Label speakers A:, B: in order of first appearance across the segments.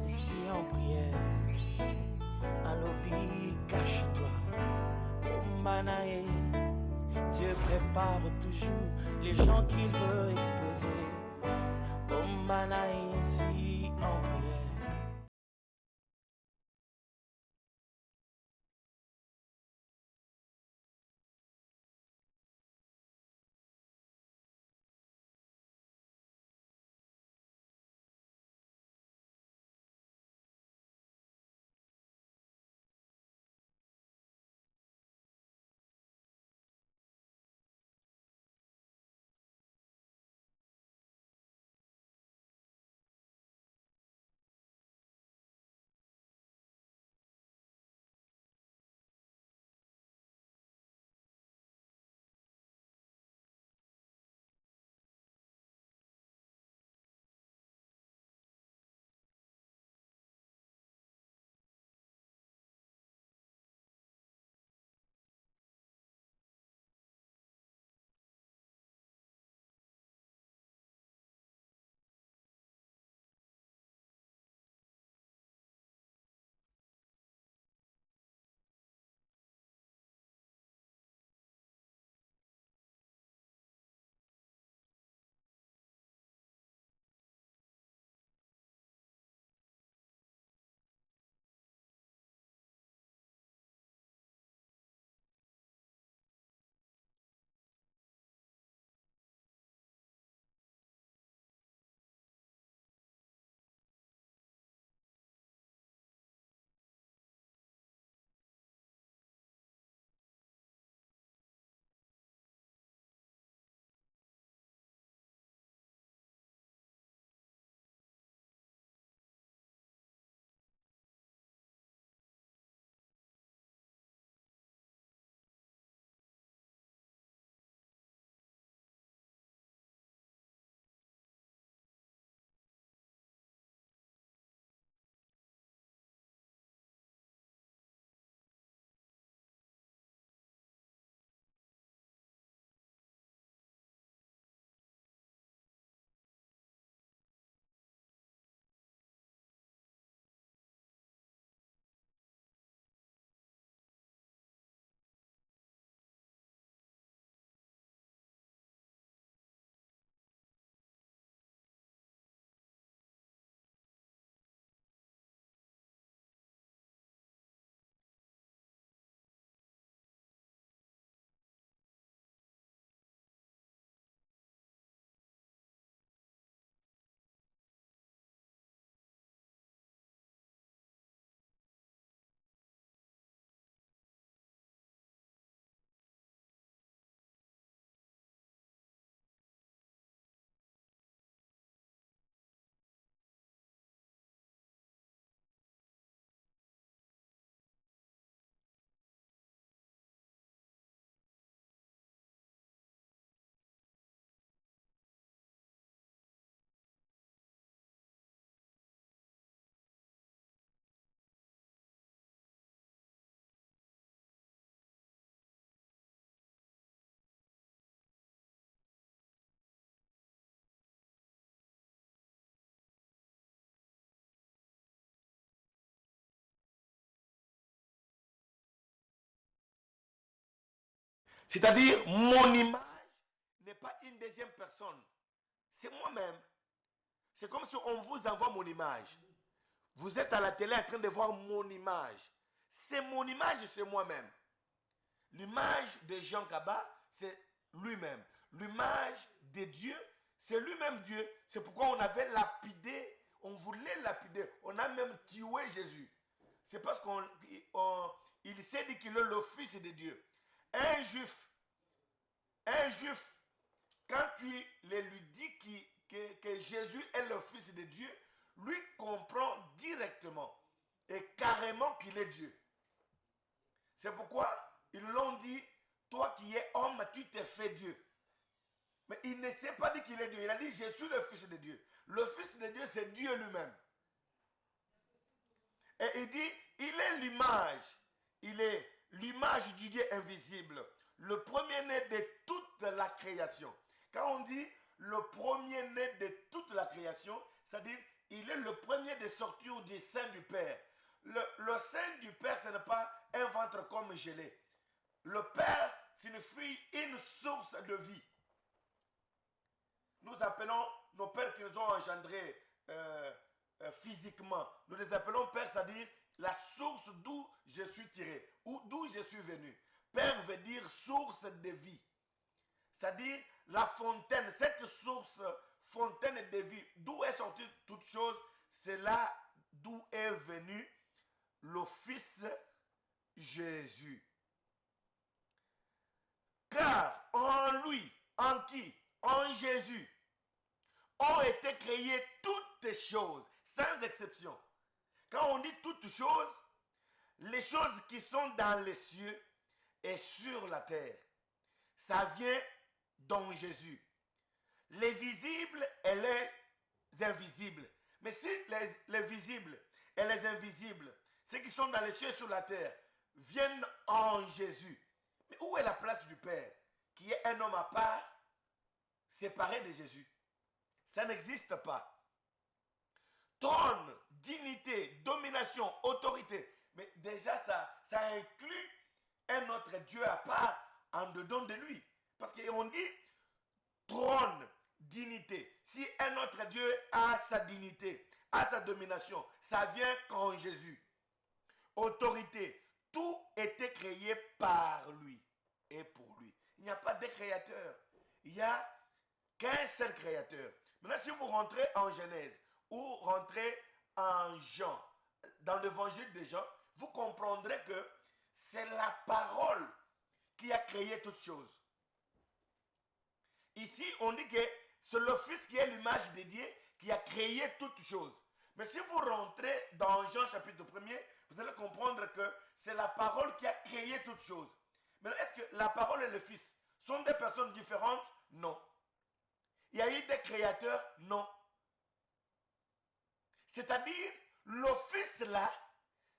A: Ici en prière, à l'obi, cache-toi. Ombanae, Dieu prépare toujours les gens qu'il veut exploser. Ombanae, ici en prière. C'est-à-dire, mon image n'est pas une deuxième personne. C'est moi-même. C'est comme si on vous envoie mon image. Vous êtes à la télé en train de voir mon image. C'est mon image, c'est moi-même. L'image de Jean Kaba, c'est lui-même. L'image de Dieu, c'est lui-même Dieu. C'est pourquoi on avait lapidé, on voulait lapider. On a même tué Jésus. C'est parce qu'il s'est dit qu'il est le Fils de Dieu. Un juif, quand tu lui dis que Jésus est le Fils de Dieu, lui comprend directement et carrément qu'il est Dieu. C'est pourquoi ils l'ont dit, toi qui es homme, tu t'es fait Dieu. Mais il ne s'est pas dit qu'il est Dieu. Il a dit, je suis le Fils de Dieu. Le Fils de Dieu, c'est Dieu lui-même. Et il dit, il est l'image. Il est l'image du Dieu invisible. Le premier-né de toute la création. Quand on dit le premier-né de toute la création, c'est-à-dire il est le premier de sortir du sein du Père. Le sein du Père, ce n'est pas un ventre comme gelé. Le Père signifie une source de vie. Nous appelons nos pères qui nous ont engendrés physiquement, nous les appelons pères, c'est-à-dire la source d'où je suis tiré, ou d'où je suis venu. Père veut dire source de vie. C'est-à-dire la fontaine, cette source fontaine de vie, d'où est sortie toute chose, c'est là d'où est venu le Fils Jésus. Car en lui, en qui? En Jésus, ont été créées toutes choses, sans exception. Quand on dit toutes choses, les choses qui sont dans les cieux et sur la terre, ça vient dans Jésus. Les visibles et les invisibles. Mais si les visibles et les invisibles, ceux qui sont dans les cieux et sur la terre, viennent en Jésus, mais où est la place du Père, qui est un homme à part, séparé de Jésus? Ça n'existe pas. Trône, dignité, domination, autorité. Mais déjà, ça inclut un autre Dieu à part en dedans de lui. Parce qu'on dit trône, dignité. Si un autre Dieu a sa dignité, a sa domination, ça vient qu'en Jésus. Autorité, tout était créé par lui et pour lui. Il n'y a pas de créateur. Il n'y a qu'un seul créateur. Maintenant, si vous rentrez en Genèse ou rentrez en Jean, dans l'évangile de Jean, vous comprendrez que c'est la parole qui a créé toutes choses. Ici, on dit que c'est le Fils qui est l'image de Dieu qui a créé toutes choses. Mais si vous rentrez dans Jean chapitre 1er, vous allez comprendre que c'est la parole qui a créé toutes choses. Mais est-ce que la parole et le Fils sont des personnes différentes? Non. Il y a eu des créateurs? Non. C'est-à-dire, le Fils là,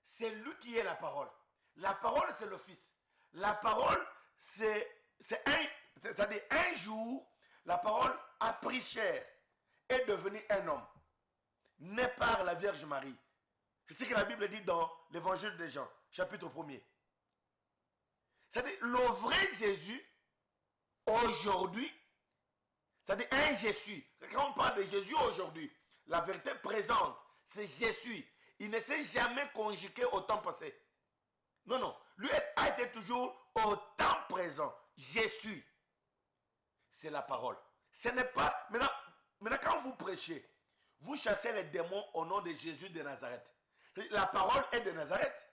A: c'est lui qui est la parole. La parole, c'est le Fils. La parole, c'est-à-dire un jour, la parole a pris chair, est devenu un homme, né par la Vierge Marie. C'est ce que la Bible dit dans l'évangile de Jean, chapitre 1er. C'est-à-dire, le vrai Jésus, aujourd'hui, c'est-à-dire un je suis. Quand on parle de Jésus aujourd'hui, la vérité présente, c'est je suis. Il ne s'est jamais conjugué au temps passé. Non, non. Lui a été toujours au temps présent. Je suis. C'est la parole. Ce n'est pas... Maintenant, quand vous prêchez, vous chassez les démons au nom de Jésus de Nazareth. La parole est de Nazareth.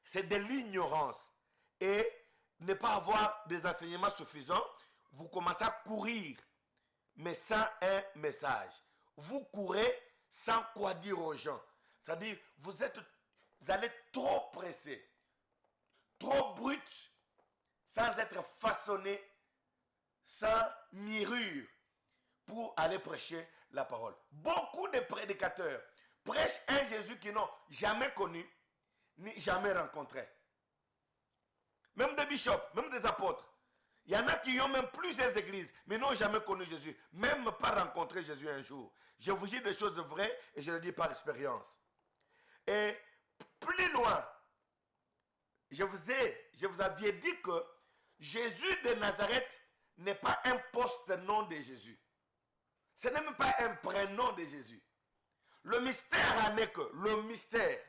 A: C'est de l'ignorance. Et ne pas avoir des enseignements suffisants, vous commencez à courir, mais sans un message. Vous courez sans quoi dire aux gens. C'est-à-dire, vous allez trop pressé, trop brut, sans être façonné, sans mûrure, pour aller prêcher la parole. Beaucoup de prédicateurs prêchent un Jésus qu'ils n'ont jamais connu, ni jamais rencontré. Même des bishops, même des apôtres. Il y en a qui ont même plusieurs églises, mais n'ont jamais connu Jésus, même pas rencontré Jésus un jour. Je vous dis des choses vraies et je le dis par expérience. Et plus loin, je vous avais dit que Jésus de Nazareth n'est pas un post-nom de Jésus. Ce n'est même pas un prénom de Jésus. Le mystère en est que, le mystère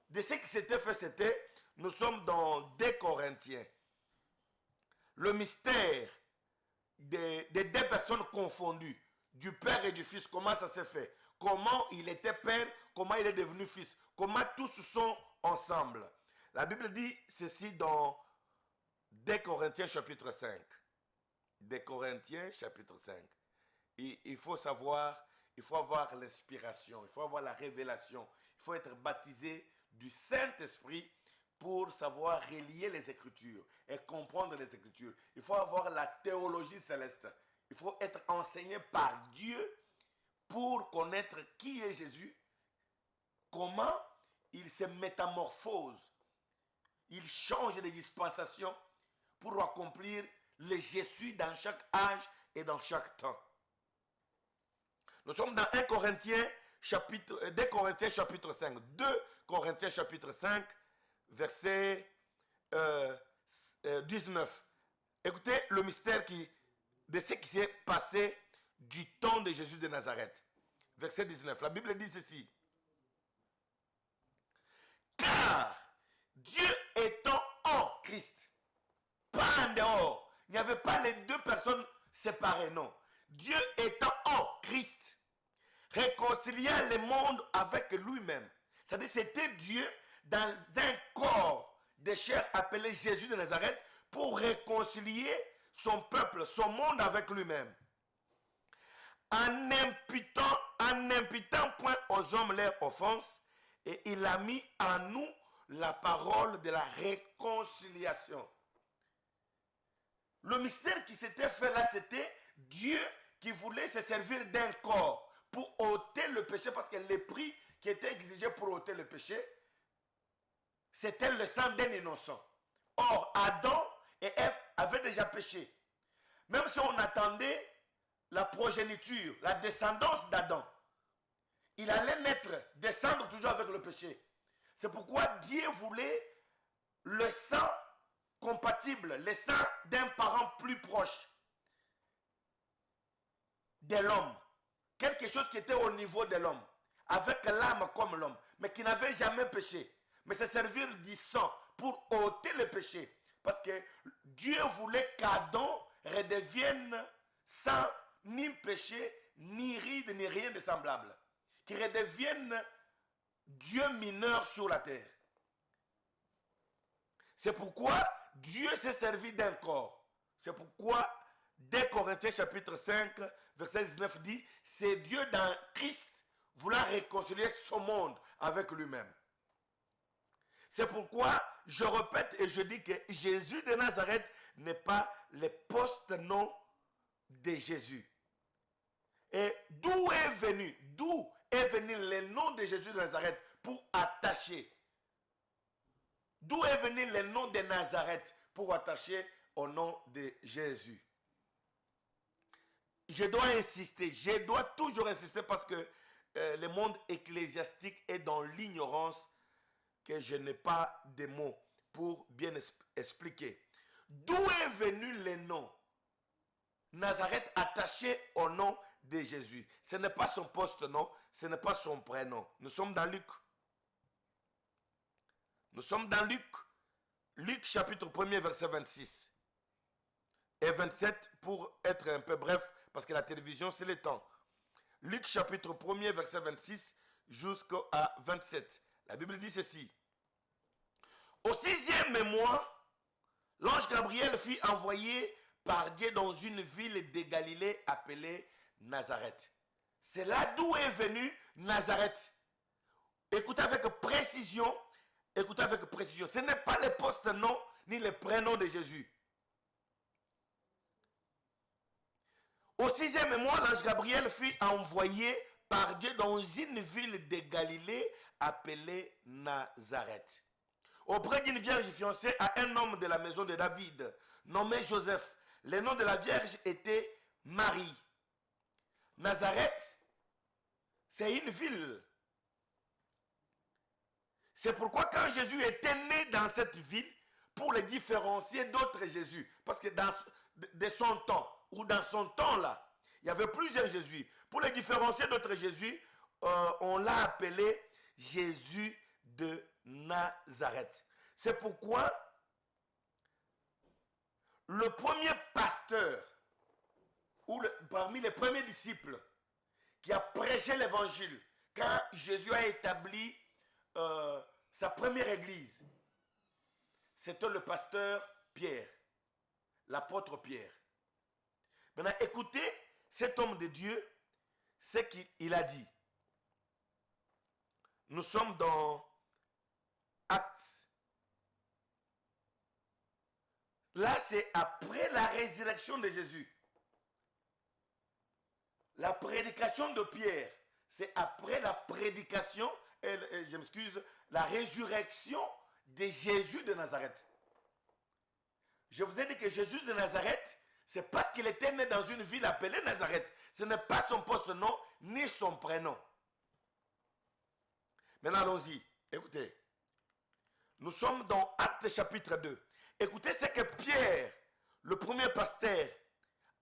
A: de ce qui s'était fait, c'était, nous sommes dans 2 Corinthiens. Le mystère des deux personnes confondues, du Père et du Fils, comment ça s'est fait? Comment il était Père, comment il est devenu Fils? Comment tous sont ensemble? La Bible dit ceci dans 2 Corinthiens chapitre 5. 2 Corinthiens chapitre 5. Il faut savoir, il faut avoir l'inspiration, il faut avoir la révélation, il faut être baptisé du Saint-Esprit pour savoir relier les Écritures et comprendre les Écritures. Il faut avoir la théologie céleste. Il faut être enseigné par Dieu pour connaître qui est Jésus, comment il se métamorphose, il change de dispensation pour accomplir le je suis dans chaque âge et dans chaque temps. Nous sommes dans 2 Corinthiens chapitre 5. 2 Corinthiens chapitre 5, verset 19. Écoutez le mystère de ce qui s'est passé du temps de Jésus de Nazareth. Verset 19. La Bible dit ceci. Car Dieu étant en Christ, pas en dehors, il n'y avait pas les deux personnes séparées, non. Dieu étant en Christ, réconciliant le monde avec lui-même. C'est-à-dire c'était Dieu dans un corps de chair appelé Jésus de Nazareth pour réconcilier son peuple, son monde avec lui-même. En n'imputant point aux hommes leur offense, et il a mis en nous la parole de la réconciliation. Le mystère qui s'était fait là, c'était Dieu qui voulait se servir d'un corps pour ôter le péché, parce que le prix qui était exigé pour ôter le péché, c'était le sang d'un innocent. Or, Adam et Ève avaient déjà péché. Même si on attendait la progéniture, la descendance d'Adam, il allait descendre toujours avec le péché. C'est pourquoi Dieu voulait le sang compatible, le sang d'un parent plus proche de l'homme. Quelque chose qui était au niveau de l'homme, avec l'âme comme l'homme, mais qui n'avait jamais péché. Mais c'est servir du sang pour ôter le péché. Parce que Dieu voulait qu'Adam redevienne sans ni péché, ni ride, ni rien de semblable. Qu'il redevienne Dieu mineur sur la terre. C'est pourquoi Dieu s'est servi d'un corps. C'est pourquoi 2 Corinthiens chapitre 5, verset 19 dit, c'est Dieu dans Christ voulant réconcilier son monde avec lui-même. C'est pourquoi je répète et je dis que Jésus de Nazareth n'est pas le post-nom de Jésus. Et d'où est venu le nom de Jésus de Nazareth pour attacher? D'où est venu le nom de Nazareth pour attacher au nom de Jésus? Je dois insister, je dois toujours insister parce que le monde ecclésiastique est dans l'ignorance que je n'ai pas de mots pour bien expliquer. D'où est venu le nom Nazareth attaché au nom de Jésus? Ce n'est pas son poste-nom, ce n'est pas son prénom. Nous sommes dans Luc. Nous sommes dans Luc. Luc chapitre 1er verset 26 et 27 pour être un peu bref parce que la télévision c'est le temps. Luc chapitre 1er verset 26 jusqu'à 27. La Bible dit ceci. Au 6e mois, l'ange Gabriel fut envoyé par Dieu dans une ville de Galilée appelée Nazareth. C'est là d'où est venu Nazareth. Écoutez avec précision. Écoutez avec précision. Ce n'est pas le post-nom ni le prénom de Jésus. Au 6e mois, l'ange Gabriel fut envoyé par Dieu dans une ville de Galilée appelée Nazareth, auprès d'une vierge fiancée à un homme de la maison de David, nommé Joseph. Le nom de la vierge était Marie. Nazareth, c'est une ville. C'est pourquoi quand Jésus était né dans cette ville, pour le différencier d'autres Jésus, parce que de son temps, ou dans son temps-là, il y avait plusieurs Jésus. Pour le différencier d'autres Jésus, on l'a appelé Jésus de Nazareth. C'est pourquoi le premier pasteur, ou parmi les premiers disciples, qui a prêché l'évangile, quand Jésus a établi sa première église, c'était le pasteur Pierre, l'apôtre Pierre. Maintenant, écoutez cet homme de Dieu, ce qu'il a dit. Nous sommes dans Actes. Là, c'est après la résurrection de Jésus. La prédication de Pierre, c'est après la prédication, je m'excuse, la résurrection de Jésus de Nazareth. Je vous ai dit que Jésus de Nazareth, c'est parce qu'il était né dans une ville appelée Nazareth. Ce n'est pas son poste-nom, ni son prénom. Maintenant, allons-y. Écoutez. Nous sommes dans Actes chapitre 2. Écoutez ce que Pierre, le premier pasteur,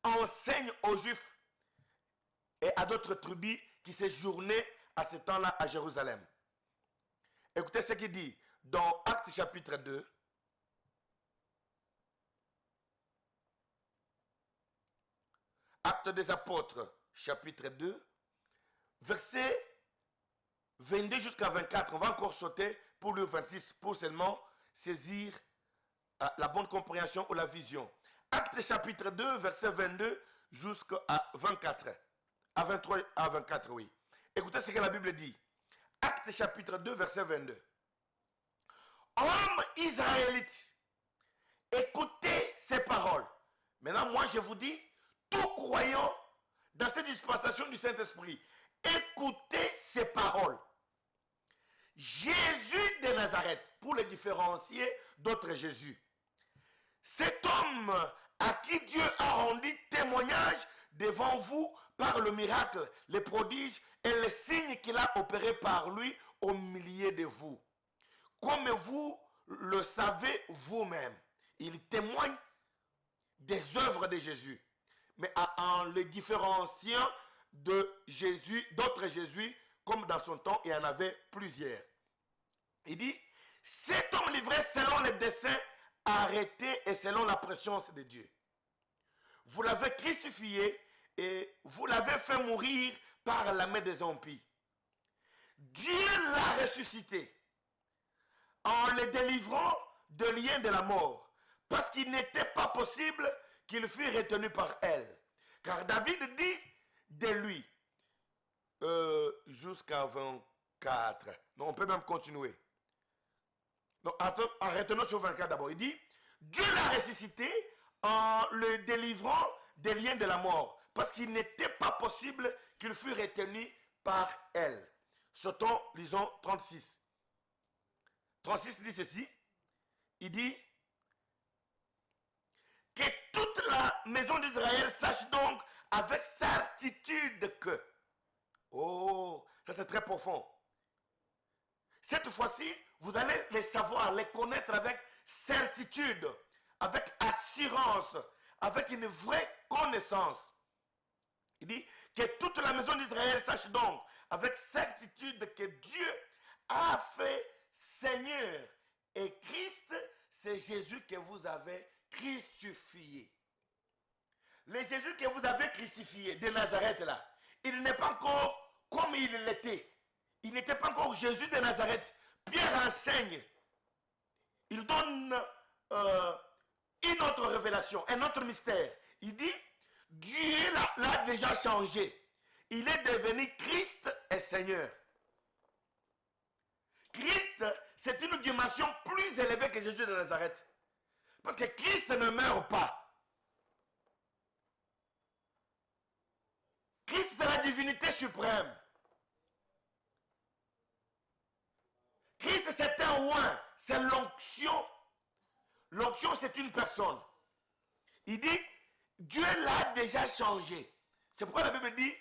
A: enseigne aux Juifs et à d'autres tribus qui séjournaient à ce temps-là à Jérusalem. Écoutez ce qu'il dit dans Actes chapitre 2. Actes des apôtres chapitre 2, verset 22 jusqu'à 24. On va encore sauter pour le 26 pour seulement saisir la bonne compréhension ou la vision. Actes chapitre 2, verset 22 jusqu'à 24. À 23 à 24, oui. Écoutez ce que la Bible dit. Actes chapitre 2, verset 22. Hommes israélites, écoutez ces paroles. Maintenant, moi, je vous dis, tout croyant dans cette dispensation du Saint-Esprit, écoutez ces paroles. Jésus de Nazareth, pour le différencier d'autres Jésus. Cet homme à qui Dieu a rendu témoignage devant vous par le miracle, les prodiges et les signes qu'il a opérés par lui au milieu de vous. Comme vous le savez vous-même, il témoigne des œuvres de Jésus, mais en le différenciant de Jésus, d'autres Jésus, comme dans son temps, il y en avait plusieurs. Il dit, cet homme livré selon les desseins arrêtés et selon la préscience de Dieu. Vous l'avez crucifié et vous l'avez fait mourir par la main des impies. Dieu l'a ressuscité en le délivrant de liens de la mort, parce qu'il n'était pas possible qu'il fût retenu par elle. Car David dit de lui, jusqu'à 24. Non, on peut même continuer. Donc, arrêtons sur 24 d'abord. Il dit, Dieu l'a ressuscité en le délivrant des liens de la mort, parce qu'il n'était pas possible qu'il fût retenu par elle. Sautons, lisons 36. 36 dit ceci. Il dit, que toute la maison d'Israël sache donc avec certitude que, oh, ça c'est très profond. Cette fois-ci, vous allez les savoir, les connaître avec certitude, avec assurance, avec une vraie connaissance. Il dit que toute la maison d'Israël sache donc avec certitude que Dieu a fait Seigneur. Et Christ, c'est Jésus que vous avez crucifié. Le Jésus que vous avez crucifié de Nazareth là, il n'est pas encore comme il l'était. Il n'était pas encore Jésus de Nazareth. Pierre enseigne. Il donne une autre révélation, un autre mystère. Il dit, Dieu l'a déjà changé. Il est devenu Christ et Seigneur. Christ, c'est une dimension plus élevée que Jésus de Nazareth. Parce que Christ ne meurt pas. Christ, c'est la divinité suprême. Christ, c'est un roi, c'est l'onction. L'onction, c'est une personne. Il dit, Dieu l'a déjà changé. C'est pourquoi la Bible dit,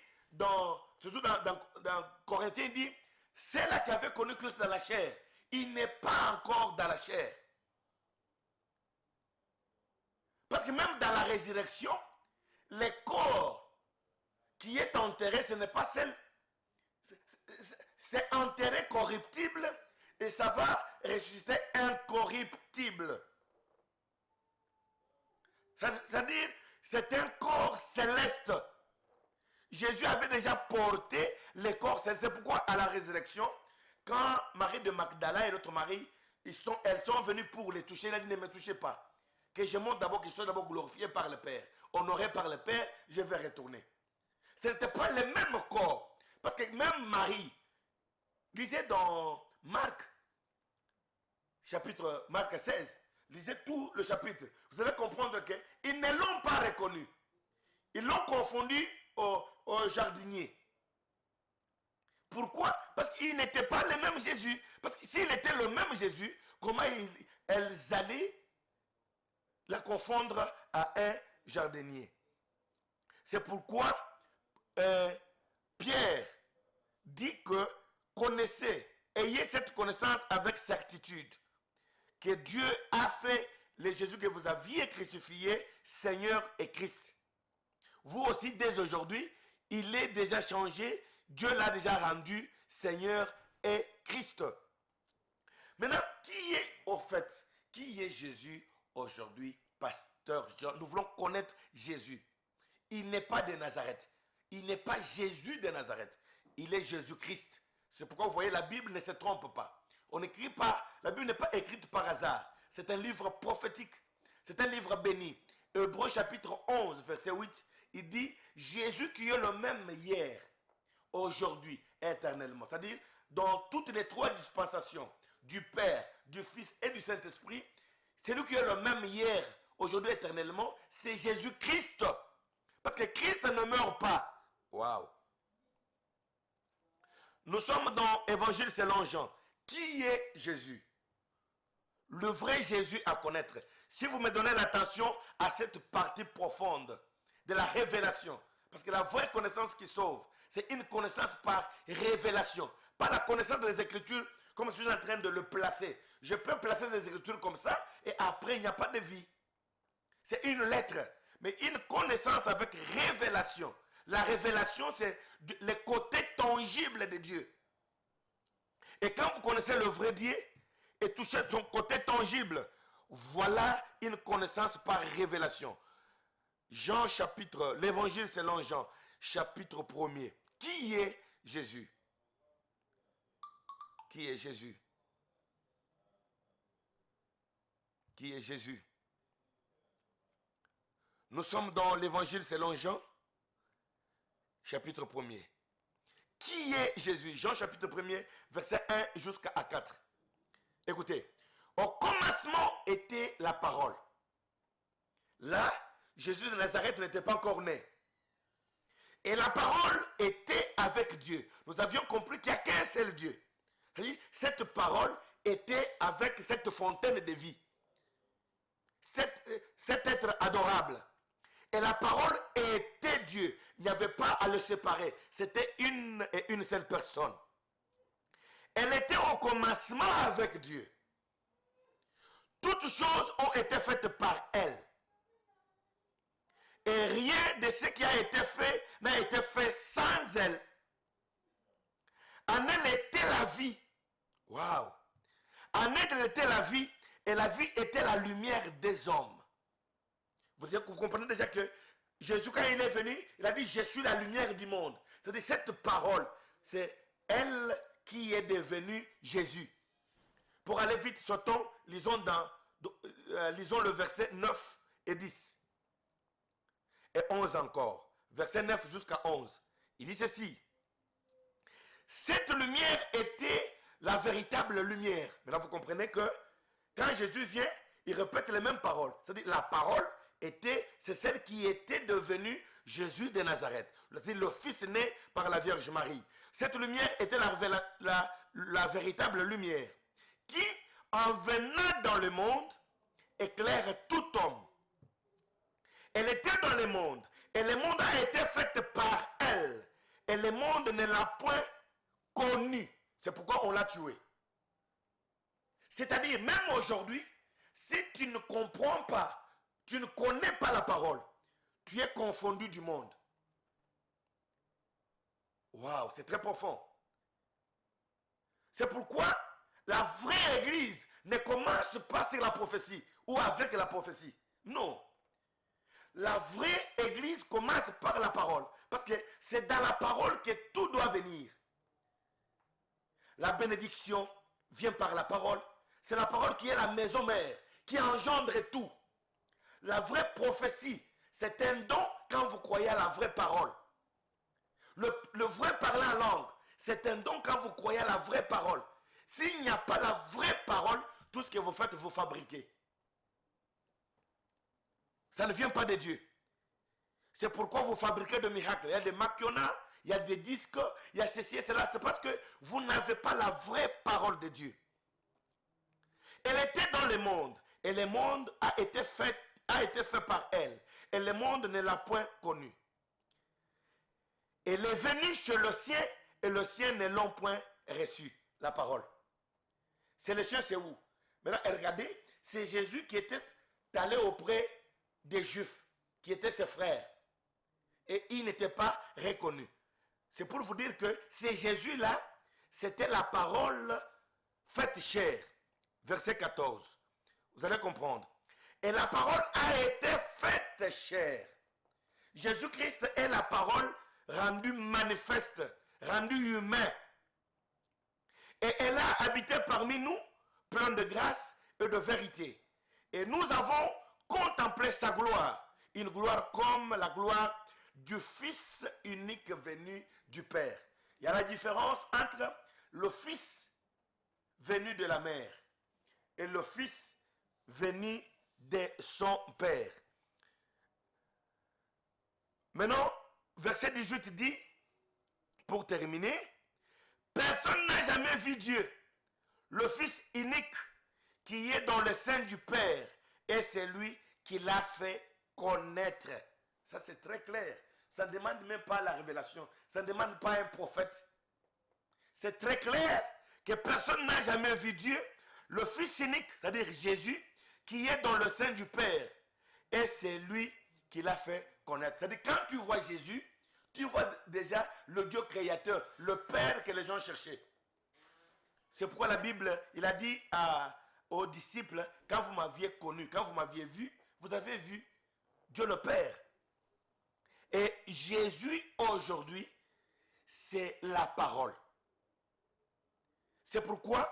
A: surtout dans Corinthiens, il dit, c'est là qui avait connu Christ dans la chair. Il n'est pas encore dans la chair. Parce que même dans la résurrection, le corps qui est enterré, ce n'est pas celle. C'est enterré corruptible et ça va ressusciter incorruptible. C'est-à-dire, c'est un corps céleste. Jésus avait déjà porté le corps céleste. C'est pourquoi à la résurrection, quand Marie de Magdala et l'autre Marie, elles sont venues pour les toucher, elle a dit, ne me touchez pas. Que je montre d'abord qu'ils soient d'abord glorifiés par le Père. Honorés par le Père, je vais retourner. Ce n'était pas le même corps. Parce que même Marie, lisez dans Marc 16, lisez tout le chapitre. Vous allez comprendre qu'ils ne l'ont pas reconnu. Ils l'ont confondu au jardinier. Pourquoi? Parce qu'il n'était pas le même Jésus. Parce que s'il était le même Jésus, comment elles allaient la confondre à un jardinier? C'est pourquoi Pierre dit que connaissez, ayez cette connaissance avec certitude, que Dieu a fait le Jésus que vous aviez crucifié, Seigneur et Christ. Vous aussi, dès aujourd'hui, il est déjà changé, Dieu l'a déjà rendu Seigneur et Christ. Maintenant, qui est au fait, qui est Jésus aujourd'hui, pasteur Jean? Nous voulons connaître Jésus. Il n'est pas de Nazareth. Il n'est pas Jésus de Nazareth. Il est Jésus-Christ. C'est pourquoi vous voyez, la Bible ne se trompe pas. On n'écrit pas, la Bible n'est pas écrite par hasard. C'est un livre prophétique. C'est un livre béni. Hébreux chapitre 11, verset 8, il dit Jésus qui est le même hier, aujourd'hui, éternellement. C'est-à-dire, dans toutes les trois dispensations du Père, du Fils et du Saint-Esprit, celui qui est le même hier, aujourd'hui, éternellement, c'est Jésus-Christ. Parce que Christ ne meurt pas. Waouh! Nous sommes dans Évangile selon Jean. Qui est Jésus? Le vrai Jésus à connaître. Si vous me donnez l'attention à cette partie profonde de la révélation, parce que la vraie connaissance qui sauve, c'est une connaissance par révélation, pas la connaissance des Écritures comme je suis en train de le placer. Je peux placer des Écritures comme ça et après il n'y a pas de vie. C'est une lettre, mais une connaissance avec révélation. La révélation, c'est le côté tangible de Dieu. Et quand vous connaissez le vrai Dieu et touchez son côté tangible, voilà une connaissance par révélation. Jean chapitre, l'évangile selon Jean, chapitre 1er. Qui est Jésus? Qui est Jésus? Qui est Jésus? Nous sommes dans l'évangile selon Jean, chapitre 1er. Qui est Jésus? Jean chapitre 1er, verset 1 jusqu'à 4. Écoutez, au commencement était la parole. Là, Jésus de Nazareth n'était pas encore né. Et la parole était avec Dieu. Nous avions compris qu'il n'y a qu'un seul Dieu. C'est-à-dire, cette parole était avec cette fontaine de vie. Cet être adorable. Et la parole était Dieu. Il n'y avait pas à le séparer. C'était une et une seule personne. Elle était au commencement avec Dieu. Toutes choses ont été faites par elle. Et rien de ce qui a été fait n'a été fait sans elle. En elle était la vie. Waouh! En elle était la vie. Et la vie était la lumière des hommes. Vous comprenez déjà que Jésus, quand il est venu, il a dit, je suis la lumière du monde. C'est-à-dire, cette parole, c'est elle qui est devenue Jésus. Pour aller vite, sautons, lisons le verset 9 et 10. Et 11 encore. Verset 9 jusqu'à 11. Il dit ceci. Cette lumière était la véritable lumière. Maintenant, vous comprenez que quand Jésus vient, il répète les mêmes paroles. C'est-à-dire, la parole c'est celle qui était devenue Jésus de Nazareth. Le fils né par la Vierge Marie. Cette lumière était la véritable lumière qui, en venant dans le monde, éclaire tout homme. Elle était dans le monde et le monde a été fait par elle. Et le monde ne l'a point connue. C'est pourquoi on l'a tuée. C'est-à-dire, même aujourd'hui, si tu ne comprends pas, tu ne connais pas la parole, tu es confondu du monde. Waouh, c'est très profond. C'est pourquoi la vraie église ne commence pas sur la prophétie ou avec la prophétie. Non. La vraie église commence par la parole. Parce que c'est dans la parole que tout doit venir. La bénédiction vient par la parole. C'est la parole qui est la maison mère, qui engendre tout. La vraie prophétie, c'est un don quand vous croyez à la vraie parole. Le vrai parler en langue, c'est un don quand vous croyez à la vraie parole. S'il n'y a pas la vraie parole, tout ce que vous faites, vous fabriquez. Ça ne vient pas de Dieu. C'est pourquoi vous fabriquez des miracles. Il y a des maquionnats, il y a des disques, il y a ceci et cela. C'est parce que vous n'avez pas la vraie parole de Dieu. Elle était dans le monde. Et le monde a été fait par elle. Et le monde ne l'a point connue. Elle est venue chez le sien et le sien ne l'ont point reçu. La parole. C'est le sien, c'est où? Maintenant, regardez, c'est Jésus qui était allé auprès des Juifs, qui étaient ses frères. Et il n'était pas reconnu. C'est pour vous dire que c'est Jésus-là, c'était la parole faite chair. Verset 14. Vous allez comprendre. Et la parole a été faite chair. Jésus-Christ est la parole rendue manifeste, rendue humain. Et elle a habité parmi nous, plein de grâce et de vérité. Et nous avons contemplé sa gloire, une gloire comme la gloire du Fils unique venu du Père. Il y a la différence entre le Fils venu de la mère et le Fils venu de son Père. Maintenant, verset 18 dit, pour terminer, personne n'a jamais vu Dieu, le Fils unique qui est dans le sein du Père, et c'est lui qui l'a fait connaître. Ça c'est très clair. Ça ne demande même pas la révélation. Ça ne demande pas un prophète. C'est très clair que personne n'a jamais vu Dieu, le Fils unique, c'est-à-dire Jésus, qui est dans le sein du Père. Et c'est lui qui l'a fait connaître. C'est-à-dire quand tu vois Jésus, tu vois déjà le Dieu créateur, le Père que les gens cherchaient. C'est pourquoi la Bible, il a dit aux disciples, quand vous m'aviez connu, quand vous m'aviez vu, vous avez vu Dieu le Père. Et Jésus aujourd'hui, c'est la parole. C'est pourquoi,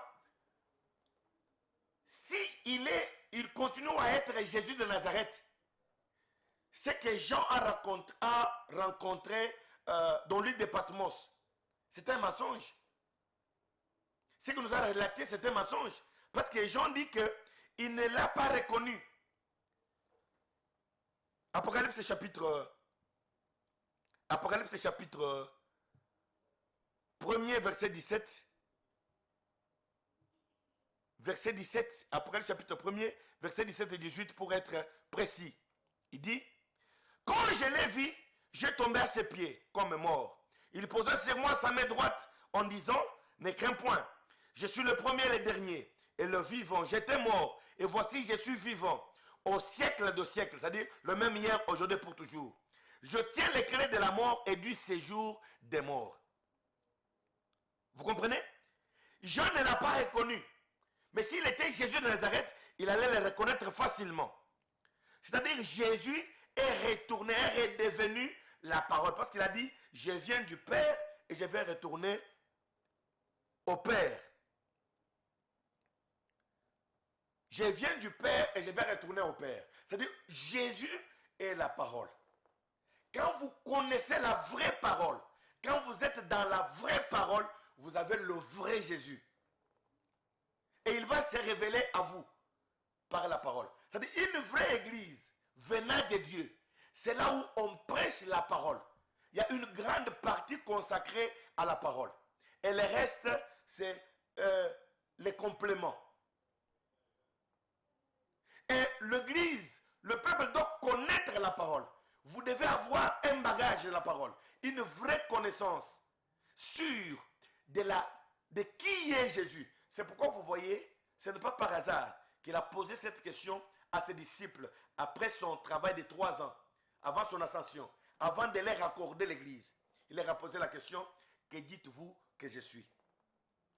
A: si il continue à être Jésus de Nazareth, c'est que Jean a rencontré dans l'île de Patmos. C'est un mensonge. Ce que nous a relaté, c'est un mensonge. Parce que Jean dit qu'il ne l'a pas reconnu. Apocalypse chapitre 1er, verset 17. Verset 17, Apocalypse chapitre 1er, verset 17 et 18 pour être précis. Il dit, quand je l'ai vu, je tombais à ses pieds comme mort. Il posait sur moi sa main droite en disant, ne crains point, je suis le premier et le dernier, et le vivant. J'étais mort, et voici je suis vivant, au siècle de siècles, c'est-à-dire le même hier, aujourd'hui, pour toujours. Je tiens les clés de la mort et du séjour des morts. Vous comprenez? Jean ne l'a pas reconnu. Mais s'il était Jésus de Nazareth, il allait le reconnaître facilement. C'est-à-dire Jésus est retourné, est redevenu la parole. Parce qu'il a dit, je viens du Père et je vais retourner au Père. Je viens du Père et je vais retourner au Père. C'est-à-dire Jésus est la parole. Quand vous connaissez la vraie parole, quand vous êtes dans la vraie parole, vous avez le vrai Jésus. Et il va se révéler à vous par la parole. C'est-à-dire une vraie église venant de Dieu. C'est là où on prêche la parole. Il y a une grande partie consacrée à la parole. Et le reste, c'est les compléments. Et l'église, le peuple doit connaître la parole. Vous devez avoir un bagage de la parole. Une vraie connaissance sûre de qui est Jésus. C'est pourquoi vous voyez, ce n'est pas par hasard qu'il a posé cette question à ses disciples après son travail de 3 ans, avant son ascension, avant de leur accorder l'église. Il leur a posé la question, que dites-vous que je suis?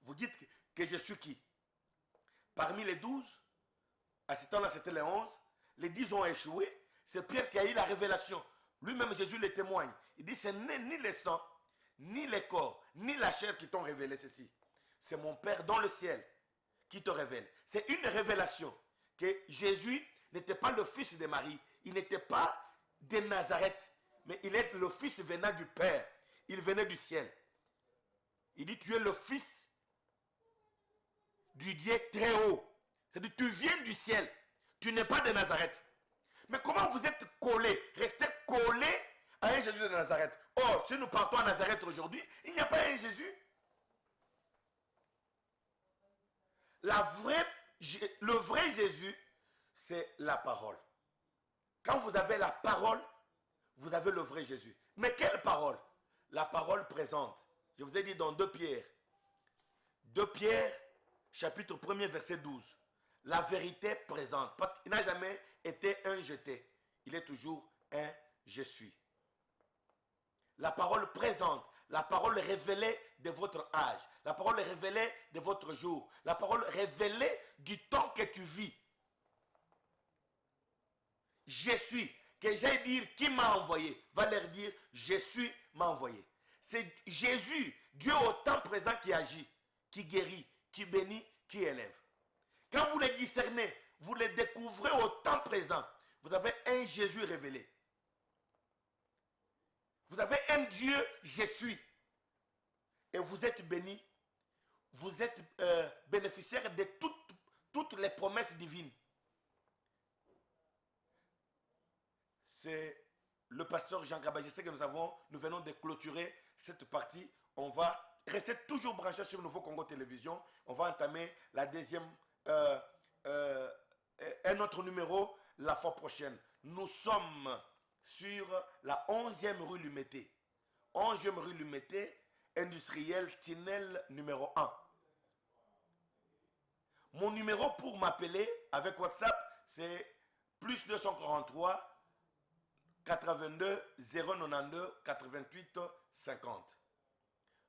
A: Vous dites que je suis qui? Parmi les 12, à ce temps-là c'était les 11, les 10 ont échoué. C'est Pierre qui a eu la révélation. Lui-même Jésus le témoigne. Il dit, ce n'est ni le sang, ni le corps, ni la chair qui t'ont révélé ceci. C'est mon Père dans le ciel qui te révèle. C'est une révélation que Jésus n'était pas le fils de Marie. Il n'était pas de Nazareth. Mais il est le fils venant du Père. Il venait du ciel. Il dit, tu es le fils du Dieu très haut. C'est-à-dire, tu viens du ciel. Tu n'es pas de Nazareth. Mais comment vous êtes collé, restez collé à un Jésus de Nazareth? Or, si nous partons à Nazareth aujourd'hui, il n'y a pas un Jésus. Le vrai Jésus, c'est la parole. Quand vous avez la parole, vous avez le vrai Jésus. Mais quelle parole? la parole présente. Je vous ai dit dans 2 Pierre. 2 Pierre, chapitre 1er, verset 12. La vérité présente. Parce qu'il n'a jamais été un j'étais. Il est toujours un je suis. La parole présente. La parole révélée de votre âge. La parole révélée de votre jour. La parole révélée du temps que tu vis. Je suis. Que j'aille dire qui m'a envoyé. Va leur dire je suis m'a envoyé. C'est Jésus, Dieu au temps présent qui agit, qui guérit, qui bénit, qui élève. Quand vous les discernez, vous les découvrez au temps présent. Vous avez un Jésus révélé. Vous avez un Dieu, je suis. Et vous êtes béni. Vous êtes bénéficiaire de toutes les promesses divines. C'est le pasteur Jean Gaba. Je sais que nous venons de clôturer cette partie. On va rester toujours branché sur Nouveau Congo Télévision. On va entamer la deuxième, un autre numéro la fois prochaine. Nous sommes sur la 11e rue Lumété. 11e rue Lumété, industriel Tinel numéro 1. Mon numéro pour m'appeler avec WhatsApp, c'est plus 243 82 092 88 50.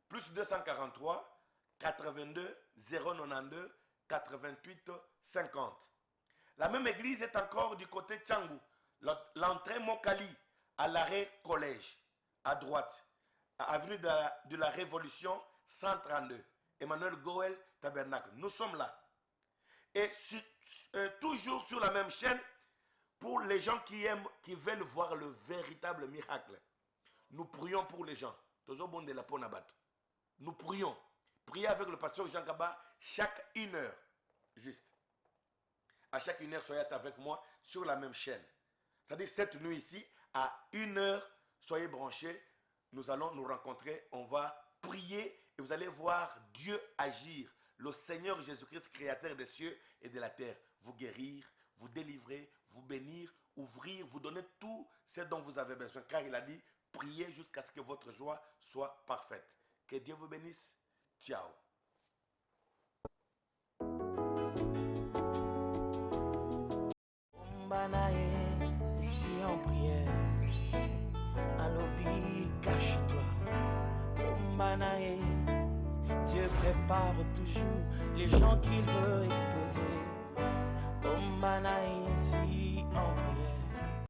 A: Plus 243 82 092 88 50. La même église est encore du côté Tchangou. L'entrée Mokali à l'arrêt collège, à droite, à avenue de la Révolution 132. Emmanuel Goël Tabernacle. Nous sommes là. Et toujours sur la même chaîne, pour les gens qui aiment, qui veulent voir le véritable miracle. Nous prions pour les gens. Nous prions. Priez avec le pasteur Jean Kaba chaque 1 heure. Juste. À chaque 1 heure, soyez avec moi sur la même chaîne. C'est-à-dire cette nuit ici, à 1 heure, soyez branchés. Nous allons nous rencontrer. On va prier et vous allez voir Dieu agir. Le Seigneur Jésus-Christ, créateur des cieux et de la terre, vous guérir, vous délivrer, vous bénir, ouvrir, vous donner tout ce dont vous avez besoin. Car il a dit, priez jusqu'à ce que votre joie soit parfaite. Que Dieu vous bénisse. Ciao.
B: Ici en prière, Alobi, cache-toi. Dieu prépare toujours les gens qu'il veut exposer. Ici en prière.